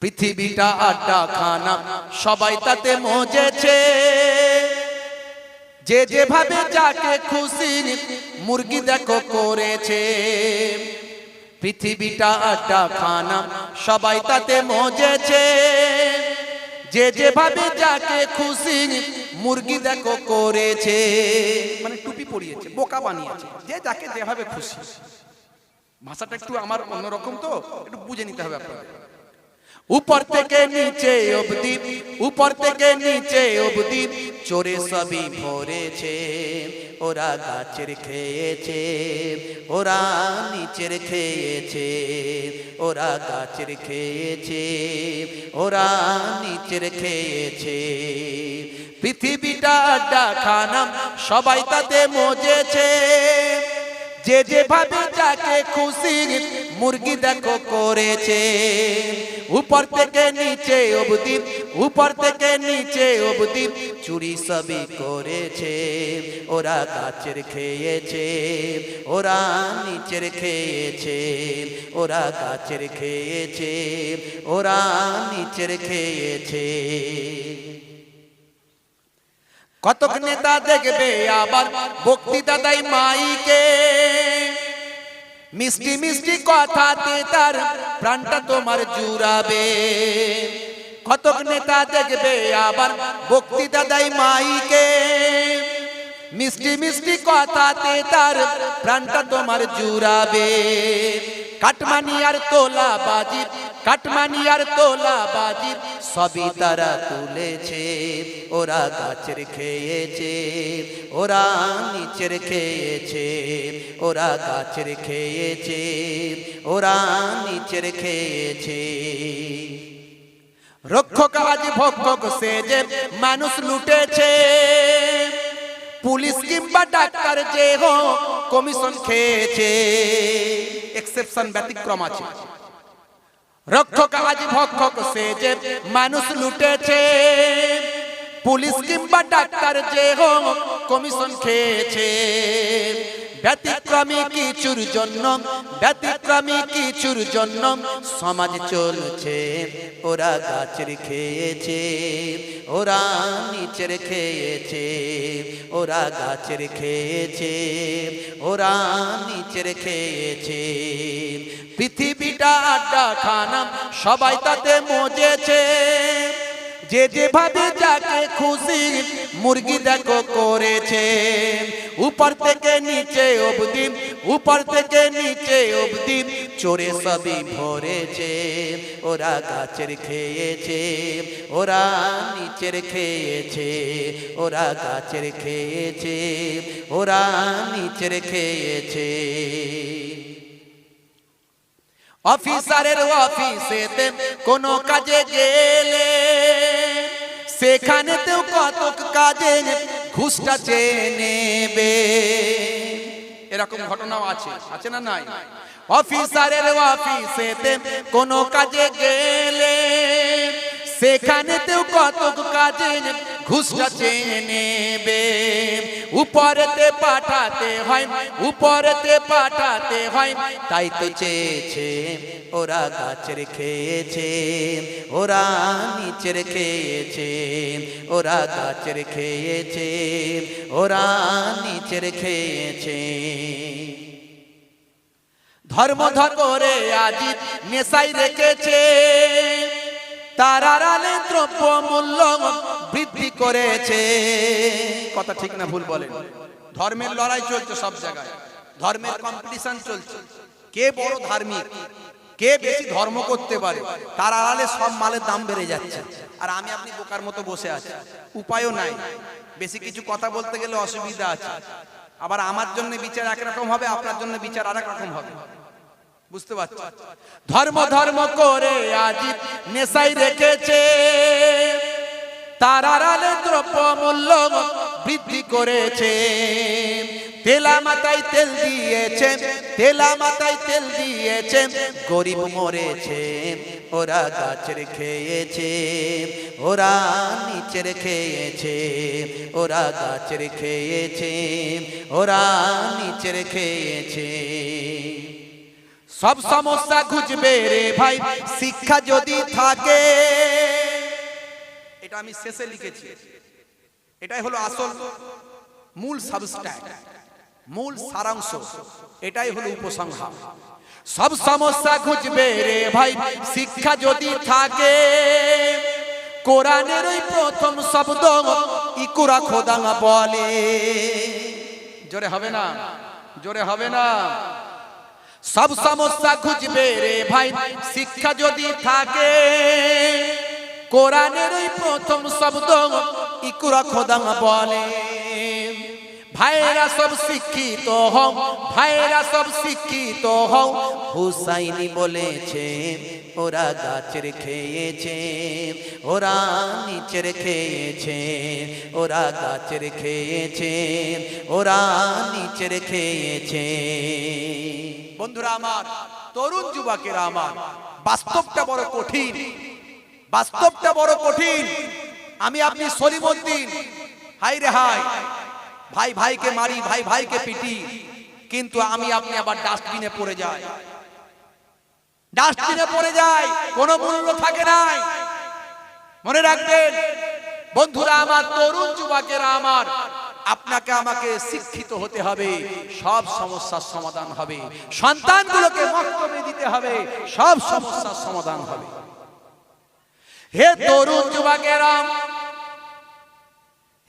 পৃথিবীটা আড্ডাখানা, সবাই তাতে মজেছে। যে যেভাবে যাকে খুশি মুরগি দেখো করেছে। পৃথিবীটা আড্ডাখানা, সবাই তাতে মজেছে। যে যেভাবে যাকে খুশি মুরগি দেখো করেছে। মানে টুপি পরিয়েছে, বোকা বানিয়েছে, যে যাকে যেভাবে খুশি। ভাষাটা একটু আমার অন্যরকম, তো একটু বুঝে নিতে হবে আপনাদের। উপর থেকে নিচে অবধি, উপর থেকে নিচে অবধি চোরে সবই ভরেছে। ওরা গাছের খেয়েছে, ওরা নিচের খেয়েছে। ওরা গাছের খেয়েছে, ওরা নিচের খেয়েছে। পৃথিবীটা আড্ডাখানা, সবাই তাতে মজেছে। যে যেভাবে যাকে খুশি মুরগি দেখো করেছে। উপর থেকে নিচে অবধি, উপর থেকে নিচে অবধি চুরি সবই করেছে। ওরা গাছের খেয়েছে, ওরা নিচের খেয়েছে। ওরা গাছের খেয়েছে, ওরা নিচের খেয়েছে। কতক নেতা দেখবে আবার বক্তৃতা দেয় মাইকে। মিষ্টি মিষ্টি কথাতে তার প্রাণটা তোমার জুড়াবে। কতক নেতা দেখবে আবার বক্তৃতা দেয় মাইকে। মিষ্টি মিষ্টি কথাতে তার প্রাণটা তোমার জুড়াবে। কাটমানি আর তোলা বাজি, কাটমানি আর তোলা বাজি সবই তারা তুলেছে। ওরা গাছের খেয়েছে, ওরা নিচের খেয়েছে। ওরা গাছের খেয়েছে, ওরা নিচের খেয়েছে। রক্ষক আজ ভক্ষক সেজে মানুষ লুটেছে। পুলিশ কিংবা ডাক্তার যে হোক কমিশন খেয়েছে। এক্সেপশন, ব্যতিক্রম আছে। রক্ষক আজ ভক্ষক সেজে মানুষ লুটেছে। পুলিশ কিংবা ডাক্তার যে হোক কমিশন খেয়েছে। ব্যতিক্রমী কিছুর জন্য, ব্যতিক্রমী কিছুর জন্য সমাজ চলছে। ওরা গাছের খেয়েছে, ওরা নিচের খেয়েছে। ওরা গাছের খেয়েছে, ওরা নিচের খেয়েছে। পৃথিবীটা আড্ডাখানা, সবাই তাতে মজেছে। যে যেভাবে যাকে খুশি মুরগি দেখো করেছে। উপর থেকে নিচে অবধি, উপর থেকে নিচে অবধি চোরে সবই ভরেছে। ওরা গাছের খেয়েছে, ওরা নিচের খেয়েছে। ওরা গাছের খেয়েছে, ওরা নিচের খেয়েছে। অফিসারের অফিসেতে কোনো কাজে গেলে সেখানেতেও কতক কাজে ঘুষটা চেয়ে নেবে। এরকম ঘটনাও আছে, আছে না নাই? অফিসারের অফিসেতে কোনো কাজে গেলে সেখানেতেও কতক কাজে ঘুষটা চেয়ে নেবে। উপরেতে পাঠাতে হয়, উপরেতে পাঠাতে হয়, তাই তো চেয়েছে। ওরা গাছের খেয়েছে, ওরা নিচের খেয়েছে। ওরা গাছের খেয়েছে, ওরা নিচের খেয়েছে। ধর্ম করে আজি নেশাই রেখেছে। তার আড়ালে দ্রব্য মূল্য বৃদ্ধি করেছে। কথা ঠিক না ভুল বলেন? ধর্মের লড়াই চলছে সব জায়গায়, ধর্মের কম্পিটিশন চলছে। কে বড় ধার্মিক, কে বেশি ধর্ম করতে পারে, তার আড়ালে সব মালের দাম বেড়ে যাচ্ছে। আর আমি আপনি বোকার মতো বসে আছি, উপায়ও নাই। বেশি কিছু কথা বলতে গেলে অসুবিধা আছে। আবার আমার জন্য বিচার একরকম হবে, আপনার জন্য বিচার আরেক রকম হবে। বুঝতে পারছি? ধর্ম ধর্ম করে আজ নেশাই রেখেছে। তার আড়ালে দ্রব্য মূল্য বৃদ্ধি করেছে। তেলা মাথায় তেল দিয়েছে, তেলা মাথায় তেল দিয়েছে, গরিব মরেছে। ওরা গাছের খেয়েছে, ওরা নিচের খেয়েছে। ওরা গাছের খেয়েছে, ওরা নিচের খেয়েছে। সব সমস্যা ঘুচবে রে ভাই শিক্ষা যদি থাকে। এটা আমি শেষে লিখেছি, এটাই হলো আসল মূল সাবস্ট্যান্ট, মূল সারাংশ, এটাই হলো উপসংহার। সব সমস্যা ঘুচবে রে ভাই শিক্ষা যদি থাকে। কোরআনের ওই প্রথম শব্দ ইকরা খোদা বলে। জোরে হবে না, জোরে হবে না। সব সমস্যা ঘুচবে রে ভাই শিক্ষা যদি থাকে। কোরআনের ওই প্রথম শব্দ ইকরা খোদা বলে। ভাইরা সব শিক্ষিত হও, ভাইরা সব শিক্ষিত হও। হুসাইনি বলেছে ওরা গাছের খেয়েছে, ওরা নিচের খেয়েছে, ওরা গাছের খেয়েছে, ওরা নিচের খেয়েছে। বন্ধুরা আমার, তরুণ যুবকেরা আমার, বাস্তবটা বড় কঠিন, বাস্তবটা বড় কঠিন। আমি আপনি সলিমউদ্দিন, হাই রে হাই, ভাই ভাইকে মারি, ভাই ভাইকে পিটি, কিন্তু আমি আপনি আবার ডাস্টবিনে পড়ে যাই, ডাস্টবিনে পড়ে যায়, কোনো মূল্য থাকে নাই। মনে রাখবেন বন্ধুরা আমার, তরুণ যুবকেরা আমার, আপনাকে আমাকে শিক্ষিত হতে হবে, সব সমস্যার সমাধান হবে। সন্তানগুলোকে মক্তবে দিতে হবে, সব সমস্যার সমাধান হবে। হে তরুণ যুবকেরা,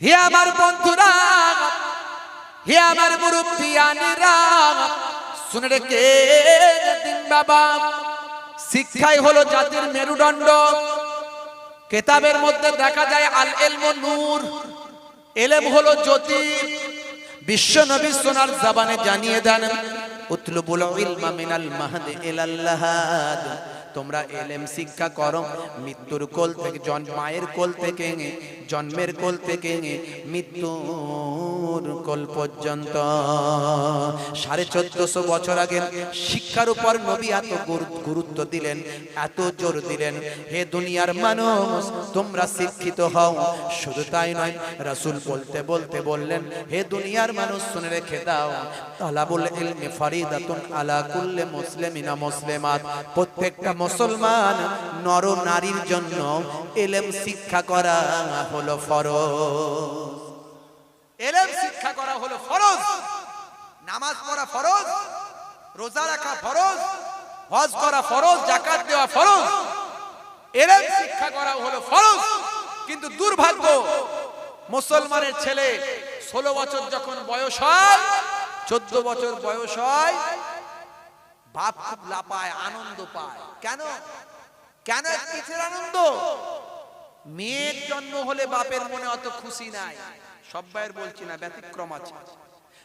হে আমার বন্ধুরা, হে আমার মুরব্বিয়ানেরা, শুনে রেখে দিন বাবা, শিক্ষাই হলো জাতির মেরুদণ্ড। কিতাবের মধ্যে দেখা যায় আল ইলমু নূর, ইলম হলো জ্যোতি। বিশ্ব নবী সোনার জবানে জানিয়ে দেন, উতলুবুল ইলমা মিনাল মাহদি ইলাল লাহাদ। তোমরা ইলম শিক্ষা করো মৃত্যুর কোল থেকে, মায়ের কোল থেকে, জন্মের কোল থেকে মৃত্যুর কোল পর্যন্ত। 1450 বছর আগে শিক্ষার উপর নবী এত গুরুত্ব দিলেন, এত জোর দিলেন, হে দুনিয়ার মানুষ তোমরা শিক্ষিত হও। শুধু তাই নয়, রাসূল বলতে বলতে বললেন, হে দুনিয়ার মানুষ শুনে রেখে দাও, তালাবুল ইলমি ফারিদাতুন আলা কুল্লি মুসলিমিনা মুসলিমাত। প্রত্যেকটা মুসলমান নর নারীর জন্য ইলম শিক্ষা করা হলো ফরজ। ইলম শিক্ষা করা হলো ফরজ। নামাজ পড়া ফরজ, রোজা রাখা ফরজ, হজ করা ফরজ, যাকাত দেওয়া ফরজ, ইলম শিক্ষা করা হলো ফরজ। কিন্তু দুর্ভাগ্য, মুসলমানের ছেলে 16 বছর যখন বয়স হয়, 14 বছর বয়স হয়, বাপ খুব লাপায়, আনন্দ পায়। কেন? কেন কিসের আনন্দ? মেয়ের জন্ম হলে বাপের মনে অত খুশি নাই, সব ভাইয়ের বলছি না, ব্যতিক্রম আছে।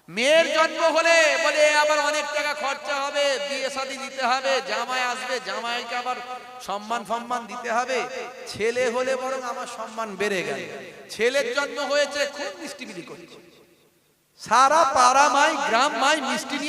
মেয়ের জন্ম হলে বলে আবার অনেক টাকা খরচা হবে, বিয়ে শাদী দিতে হবে, জামাই আসবে, জামাইকে আবার সম্মান ফম্মান দিতে হবে। ছেলে হলে বরং আমার সম্মান বেড়ে গেল। ছেলের জন্ম হয়েছে, খুব মিষ্টি বিলি করছে, সারা পাড়া মাই গ্রাম মাই মিষ্টি নিয়ে